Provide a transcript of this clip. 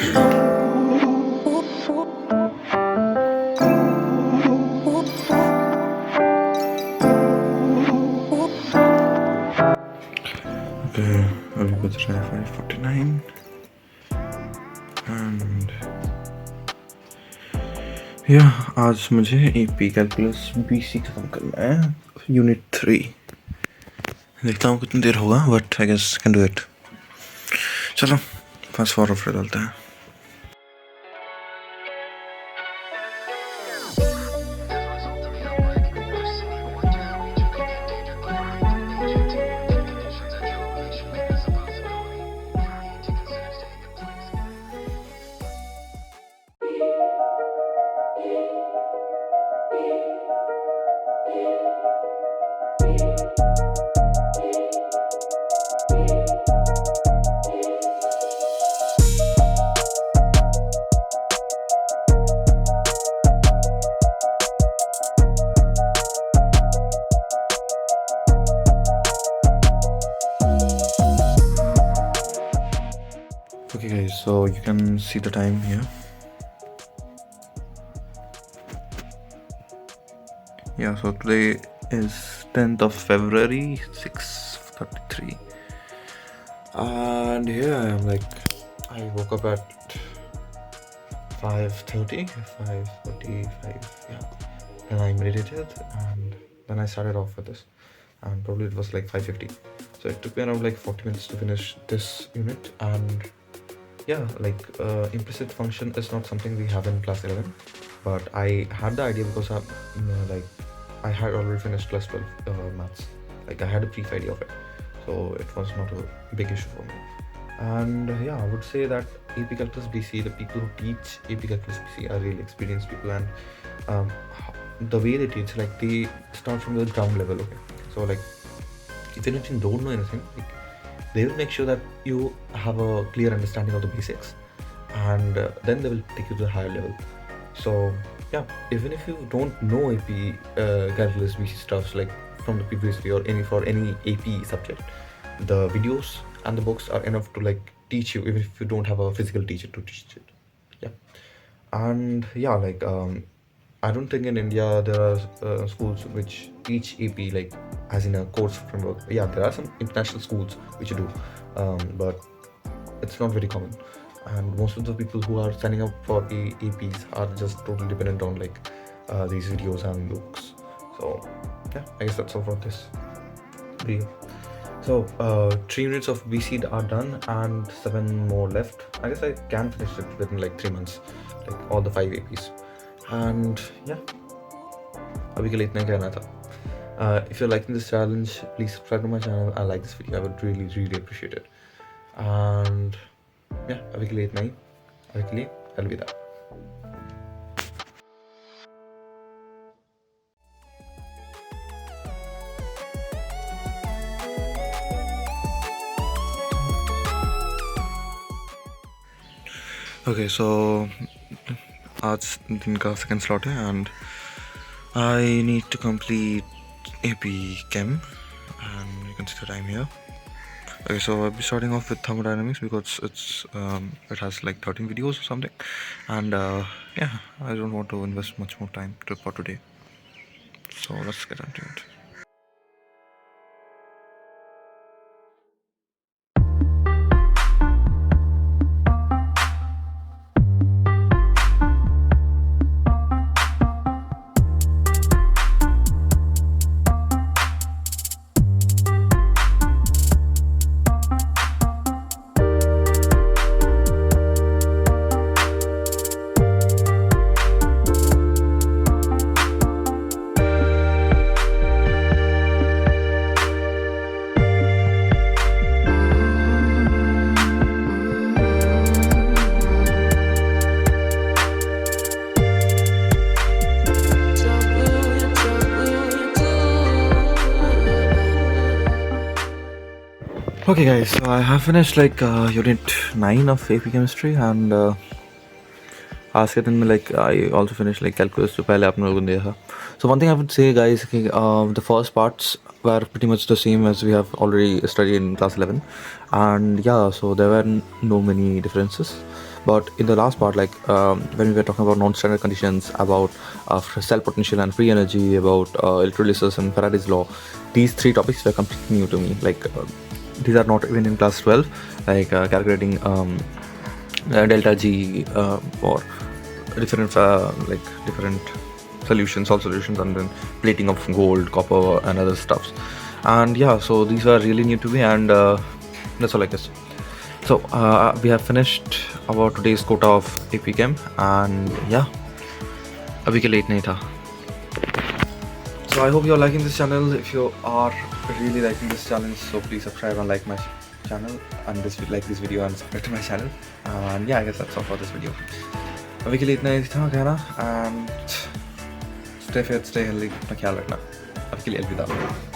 Okay, अभी बज रहा है 5:49 and आज मुझे AP कैलकुलस BC खत्म करना है, यूनिट 3। देखता हूँ कितनी देर होगा, but I guess can do it. चलो फास्ट फॉरवर्ड कर डालते हैं। Okay guys, so you can see the time here. Yeah, so today is 10th of February, 6:33. And here I am, like, I woke up at 5:45, yeah. And I meditated and then I started off with this. And probably it was like 5:50. So it took me around like 40 minutes to finish this unit. And yeah, like implicit function is not something we have in class 11, but I had the idea because I had already finished class 12 maths. Like I had a brief idea of it, so it was not a big issue for me. And yeah, I would say that AP Calculus BC, the people who teach AP Calculus BC are really experienced people, and the way they teach, like they start from the ground level. Okay, so like even if you don't know anything, like, they will make sure that you have a clear understanding of the basics, and then they will take you to the higher level. So yeah, even if you don't know AP calculus BC stuffs like from the previous year or for any AP subject, the videos and the books are enough to like teach you, even if you don't have a physical teacher to teach it. Yeah, and yeah, like I don't think in India there are schools which teach AP like as in a course framework. Yeah, there are some international schools which do, but it's not very common. And most of the people who are signing up for APs are just totally dependent on like these videos and books. So yeah, I guess that's all for this video. So 3 units of BC are done and 7 more left. I guess I can finish it within like 3 months, like all the 5 APs. And yeah, अभी के लिए इतना ही कहना था. If you're liking this challenge, please subscribe to my channel and like this video. I would really appreciate it. And yeah, अभी के लिए इतना ही. अभी के लिए अलविदा. Okay, so आज दिन का second slot है and I need to complete AP Chem, and you can see the time here. Okay, so I'll be starting off with thermodynamics because it has like 13 videos or something, and yeah, I don't want to invest much more time for today, so let's get into it. Okay guys, so I have finished like unit 9 of AP chemistry, and आज के दिन में like I also finished like calculus जो पहले आपने लोगों ने देखा. So one thing I would say guys, the first parts were pretty much the same as we have already studied in class 11, and yeah, so there were no many differences, But in the last part, like when we were talking about non-standard conditions, about cell potential and free energy, about electrolysis and Faraday's law, these three topics were completely new to me. Like these are not even in class 12, like calculating delta G for different different solutions, all solutions, and then plating of gold, copper, and other stuffs. And yeah, so these are really new to me, and that's all I guess. So we have finished our today's quota of AP Chem, and yeah, abhi ke late nahi tha. So I hope you're liking this channel. If you are really liking this challenge, so please subscribe and like my channel, and like this video and subscribe to my channel. And yeah, I guess that's all for this video. अभी के लिए इतना ही था कहना, and stay fit, stay healthy, अपना ख्याल रखना. अभी के लिए अलविदा.